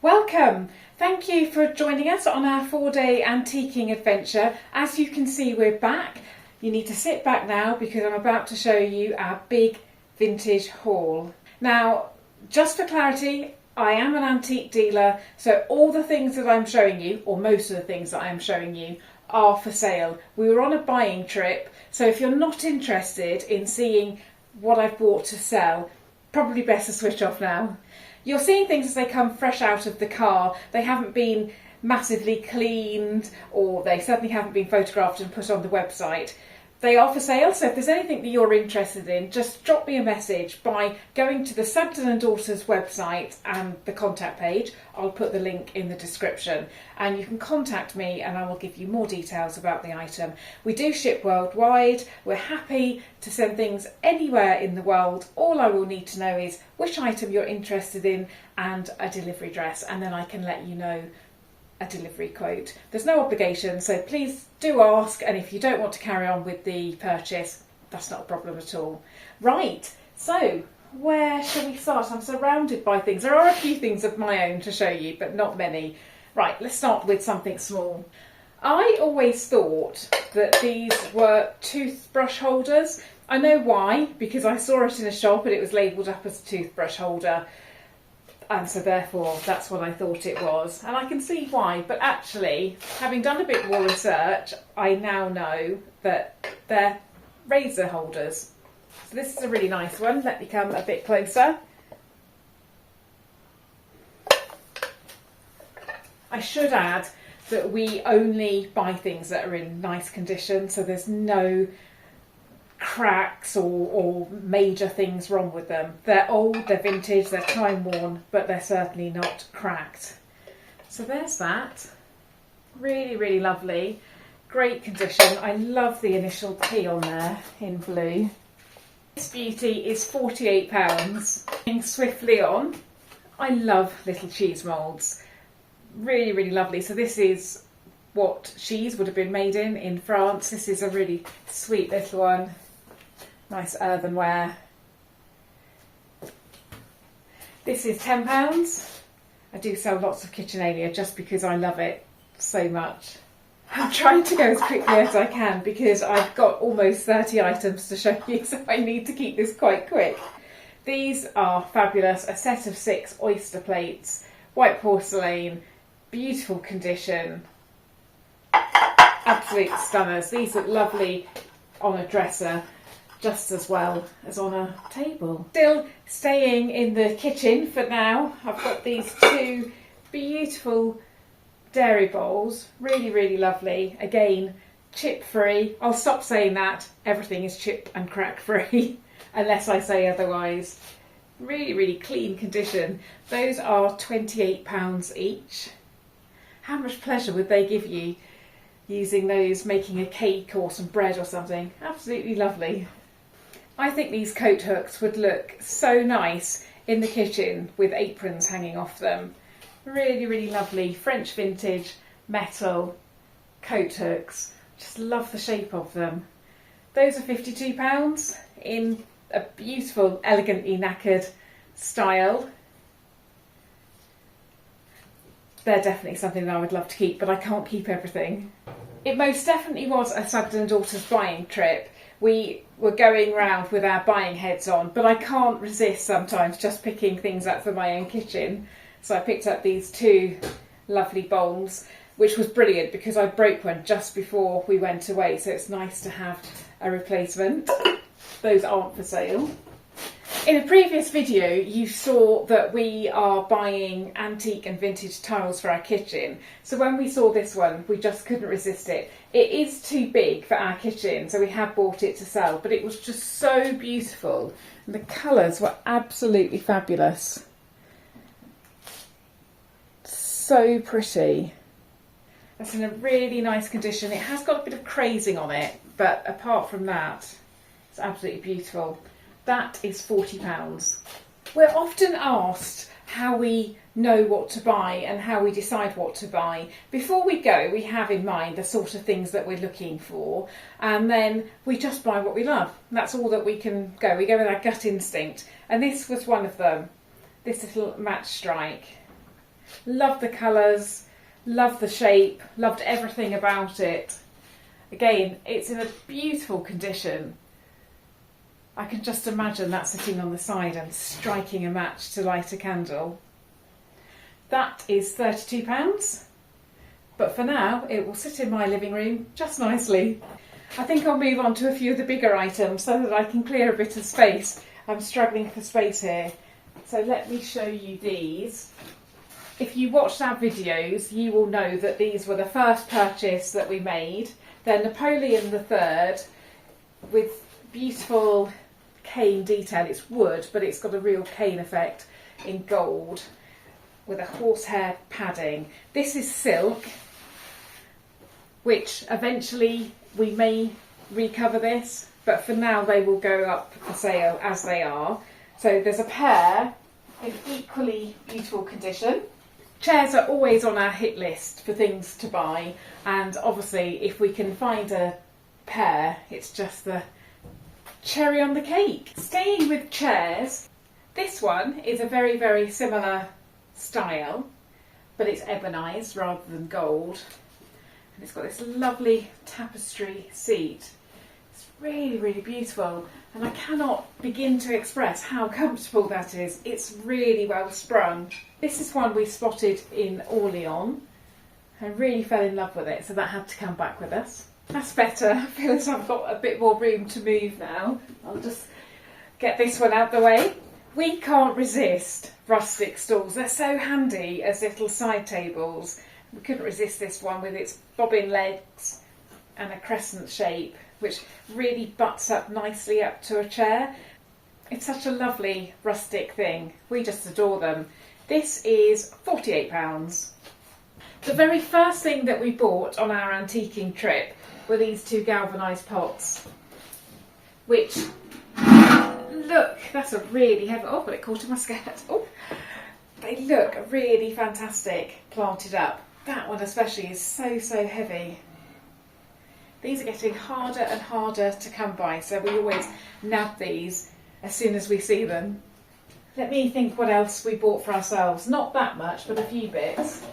Welcome! Thank you for joining us on our 4-day antiquing adventure. As you can see, we're back. You need to sit back now because I'm about to show you our big vintage haul. Now, just for clarity, I am an antique dealer, so all the things that I'm showing you, or most of the things that I am showing you, are for sale. We were on a buying trip, so if you're not interested in seeing what I've bought to sell, probably best to switch off now. You're seeing things as they come fresh out of the car. They haven't been massively cleaned, or they certainly haven't been photographed and put on the website. They are for sale, so if there's anything that you're interested in, just drop me a message by going to the Sugden and Daughters website and the contact page. I'll put the link in the description and you can contact me and I will give you more details about the item. We do ship worldwide. We're happy to send things anywhere in the world. All I will need to know is which item you're interested in and a delivery address, and then I can let you know a delivery quote. There's no obligation, so please do ask, and if you don't want to carry on with the purchase, that's not a problem at all. Right, so where shall we start? I'm surrounded by things. There are a few things of my own to show you, but not many. Right, let's start with something small. I always thought that these were toothbrush holders. I know why, because I saw it in a shop and it was labelled up as a toothbrush holder. And so therefore that's what I thought it was, and I can see why, but actually, having done a bit more research, I now know that they're razor holders. So this is a really nice one. Let me come a bit closer. I should add that we only buy things that are in nice condition, so there's no cracks or major things wrong with them. They're old, they're vintage, they're time worn, but they're certainly not cracked. So there's that. Really, really lovely. Great condition. I love the initial P on there in blue. This beauty is £48. Moving swiftly on. I love little cheese moulds. Really, really lovely. So this is what cheese would have been made in France. This is a really sweet little one. Nice earthenware. This is £10. I do sell lots of KitchenAlia just because I love it so much. I'm trying to go as quickly as I can because I've got almost 30 items to show you, so I need to keep this quite quick. These are fabulous. A set of 6 oyster plates, white porcelain, beautiful condition. Absolute stunners. These look lovely on a dresser, just as well as on a table. Still staying in the kitchen for now, I've got these 2 beautiful dairy bowls. Really, really lovely. Again, chip free. I'll stop saying that. Everything is chip and crack free, unless I say otherwise. Really, really clean condition. Those are £28 each. How much pleasure would they give you using those, making a cake or some bread or something? Absolutely lovely. I think these coat hooks would look so nice in the kitchen with aprons hanging off them. Really, really lovely French vintage metal coat hooks. Just love the shape of them. Those are £52 in a beautiful, elegantly knackered style. They're definitely something that I would love to keep, but I can't keep everything. It most definitely was a Sugden and Daughters buying trip. We were going round with our buying heads on, but I can't resist sometimes just picking things up for my own kitchen. So I picked up these 2 lovely bowls, which was brilliant because I broke one just before we went away, so it's nice to have a replacement. Those aren't for sale. In a previous video you saw that we are buying antique and vintage tiles for our kitchen, so when we saw this one we just couldn't resist it. It is too big for our kitchen, so we have bought it to sell, but it was just so beautiful and the colours were absolutely fabulous. So pretty. That's in a really nice condition. It has got a bit of crazing on it, but apart from that it's absolutely beautiful. That is £40. We're often asked how we know what to buy and how we decide what to buy. Before we go, we have in mind the sort of things that we're looking for, and then we just buy what we love. That's all that we can go. We go with our gut instinct, and this was one of them. This little match strike. Loved the colours, loved the shape, loved everything about it. Again, it's in a beautiful condition. I can just imagine that sitting on the side and striking a match to light a candle. That is £32, but for now it will sit in my living room just nicely. I think I'll move on to a few of the bigger items so that I can clear a bit of space. I'm struggling for space here. So let me show you these. If you watched our videos, you will know that these were the first purchase that we made. They're Napoleon III with beautiful cane detail. It's wood, but it's got a real cane effect in gold with a horsehair padding. This is silk, which eventually we may recover this, but for now they will go up for sale as they are. So there's a pair in equally beautiful condition. Chairs are always on our hit list for things to buy, and obviously if we can find a pair, it's just the cherry on the cake. Staying with chairs, this one is a very, very similar style, but it's ebonised rather than gold. And it's got this lovely tapestry seat. It's really, really beautiful, and I cannot begin to express how comfortable that is. It's really well sprung. This is one we spotted in Orleans and really fell in love with it, so that had to come back with us. That's better. I feel as I've got a bit more room to move now. I'll just get this one out the way. We can't resist rustic stools. They're so handy as little side tables. We couldn't resist this one with its bobbin legs and a crescent shape, which really butts up nicely up to a chair. It's such a lovely rustic thing. We just adore them. This is £48. The very first thing that we bought on our antiquing trip were these two galvanised pots, which, look, that's a really heavy, oh, but it caught in my skirt. Oh, they look really fantastic planted up. That one especially is so, so heavy. These are getting harder and harder to come by, so we always nab these as soon as we see them. Let me think what else we bought for ourselves. Not that much, but a few bits.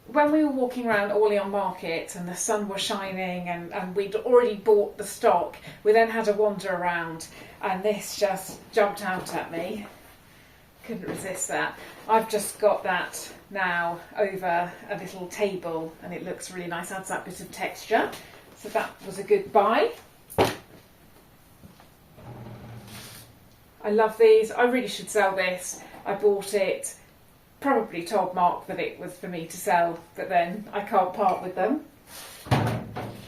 When we were walking around Orleans Market and the sun was shining and we'd already bought the stock, we then had a wander around and this just jumped out at me. Couldn't resist that. I've just got that now over a little table and it looks really nice, adds that bit of texture. So that was a good buy. I love these. I really should sell this. I bought it, probably told Mark that it was for me to sell, but then I can't part with them.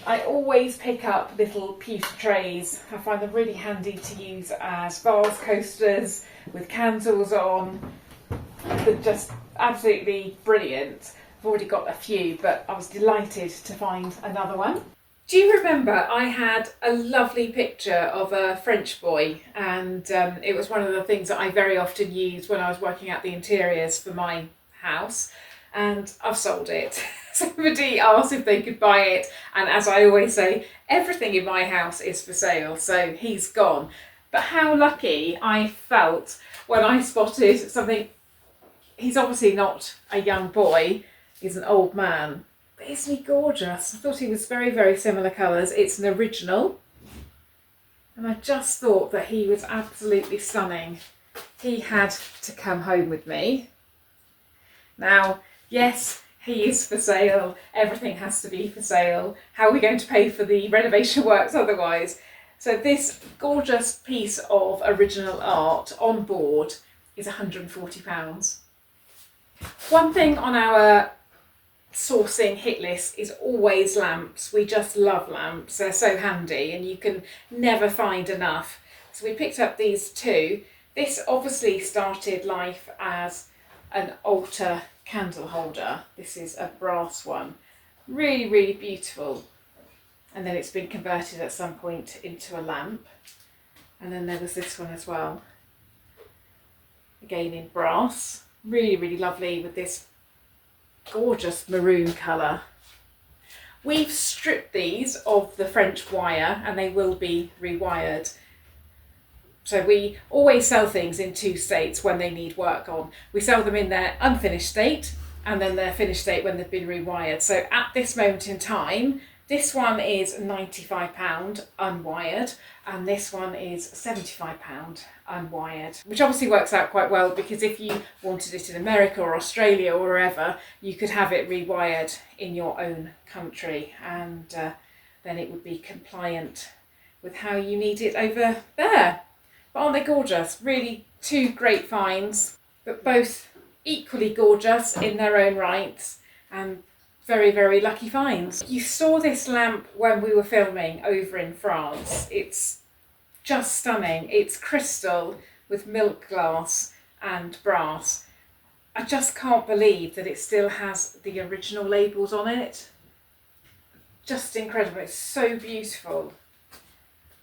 I always pick up little pewter trays. I find them really handy to use as vase coasters with candles on. They're just absolutely brilliant. I've already got a few, but I was delighted to find another one. Do you remember I had a lovely picture of a French boy, and it was one of the things that I very often used when I was working out the interiors for my house, and I've sold it. Somebody asked if they could buy it, and as I always say, everything in my house is for sale, so he's gone. But how lucky I felt when I spotted something. He's obviously not a young boy, he's an old man. But isn't he gorgeous? I thought he was very, very similar colours. It's an original. And I just thought that he was absolutely stunning. He had to come home with me. Now, yes, he is for sale. Everything has to be for sale. How are we going to pay for the renovation works otherwise? So this gorgeous piece of original art on board is £140. One thing on our sourcing hit list is always lamps. We just love lamps. They're so handy and you can never find enough. So we picked up these two. This obviously started life as an altar candle holder. This is a brass one. Really, really beautiful. And then it's been converted at some point into a lamp. And then there was this one as well. Again in brass. Really, really lovely with this gorgeous maroon colour. We've stripped these of the French wire and they will be rewired. So we always sell things in two states when they need work on. We sell them in their unfinished state and then their finish date when they've been rewired. So at this moment in time, this one is £95 unwired, and this one is £75 unwired, which obviously works out quite well, because if you wanted it in America or Australia or wherever, you could have it rewired in your own country, and then it would be compliant with how you need it over there. But aren't they gorgeous? Really two great finds, but both equally gorgeous in their own rights, and very, very lucky finds. You saw this lamp when we were filming over in France. It's just stunning. It's crystal with milk glass and brass. I just can't believe that it still has the original labels on it. Just incredible. It's so beautiful.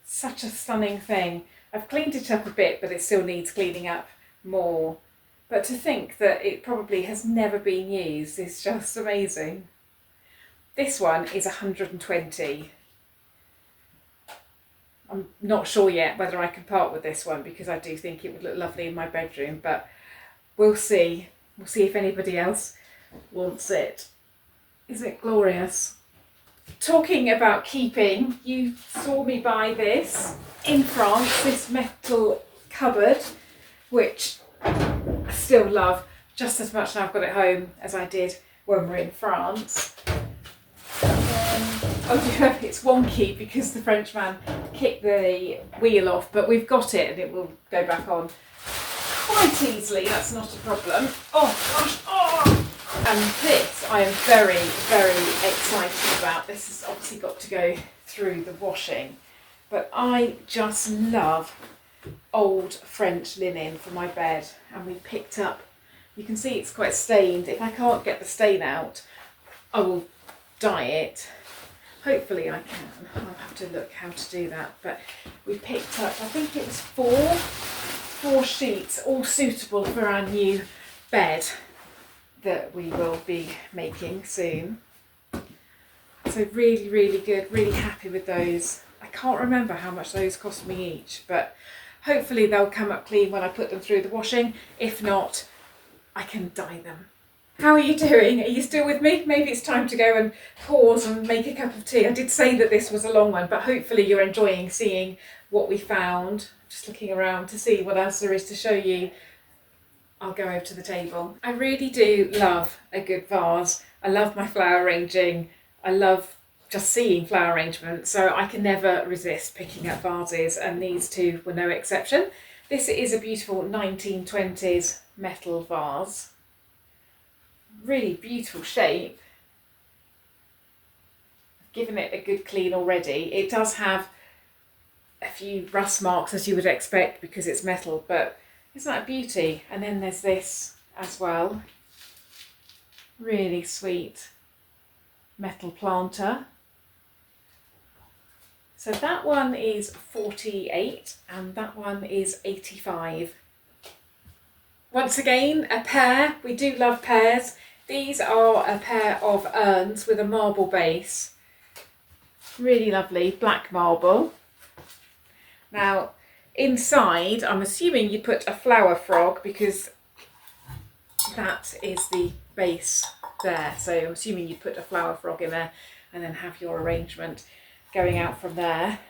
Such a stunning thing. I've cleaned it up a bit, but it still needs cleaning up more. But to think that it probably has never been used is just amazing. This one is 120. I'm not sure yet whether I can part with this one, because I do think it would look lovely in my bedroom, but we'll see. We'll see if anybody else wants it. Isn't it glorious? Talking about keeping, you saw me buy this in France, this metal cupboard, which I still love just as much now I've got it home as I did when we were in France. It's wonky because the Frenchman kicked the wheel off, but we've got it and it will go back on quite easily. That's not a problem. Oh gosh, oh! And this I am very, very excited about. This has obviously got to go through the washing, but I just love old French linen for my bed, and we picked up, you can see it's quite stained. If I can't get the stain out, I will dye it. Hopefully I can. I'll have to look how to do that. But we picked up, I think it was four sheets, all suitable for our new bed that we will be making soon. So really, really good, really happy with those. I can't remember how much those cost me each, but hopefully they'll come up clean when I put them through the washing. If not, I can dye them. How are you doing? Are you still with me? Maybe it's time to go and pause and make a cup of tea. I did say that this was a long one, but hopefully you're enjoying seeing what we found. Just looking around to see what else there is to show you. I'll go over to the table. I really do love a good vase. I love my flower arranging. I love just seeing flower arrangement, so I can never resist picking up vases, and these two were no exception. This is a beautiful 1920s metal vase. Really beautiful shape. I've given it a good clean already. It does have a few rust marks, as you would expect, because it's metal, but isn't that a beauty? And then there's this as well. Really sweet metal planter. So that one is 48 and that one is 85. Once again, a pair. We do love pairs. These are a pair of urns with a marble base. Really lovely black marble. Now, inside, I'm assuming you put a flower frog, because that is the base there. So I'm assuming you put a flower frog in there and then have your arrangement going out from there.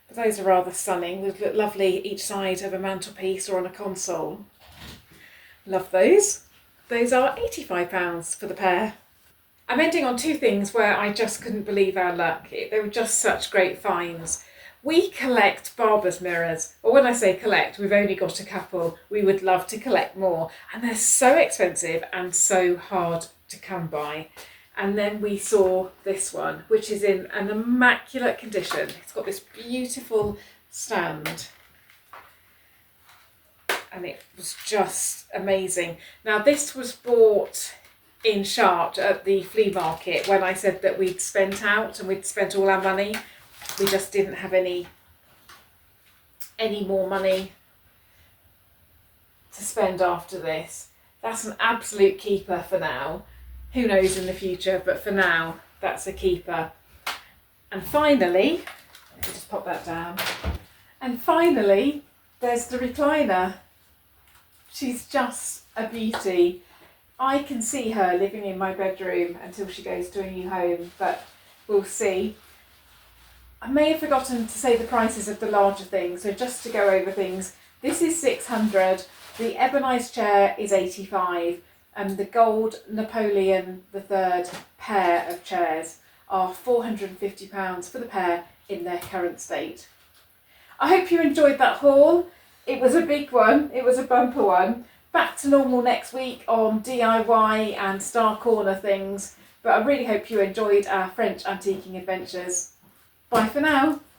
But those are rather stunning. They look lovely each side of a mantelpiece or on a console. Love those. Those are £85 for the pair. I'm ending on two things where I just couldn't believe our luck. They were just such great finds. We collect barber's mirrors, or when I say collect, we've only got a couple. We would love to collect more, and they're so expensive and so hard to come by. And then we saw this one, which is in an immaculate condition. It's got this beautiful stand, and it was just amazing. Now, this was bought in Sharp at the flea market when I said that we'd spent out and we'd spent all our money. We just didn't have any more money to spend after this. That's an absolute keeper for now. Who knows in the future, but for now, that's a keeper. And finally, let me just pop that down. And finally, there's the recliner. She's just a beauty. I can see her living in my bedroom until she goes to a new home, but we'll see. I may have forgotten to say the prices of the larger things, so just to go over things, this is 600, the Ebonized chair is 85, and the gold Napoleon III pair of chairs are £450 for the pair in their current state. I hope you enjoyed that haul. It was a big one, it was a bumper one. Back to normal next week on DIY and Star Corner things, but I really hope you enjoyed our French antiquing adventures. Bye for now.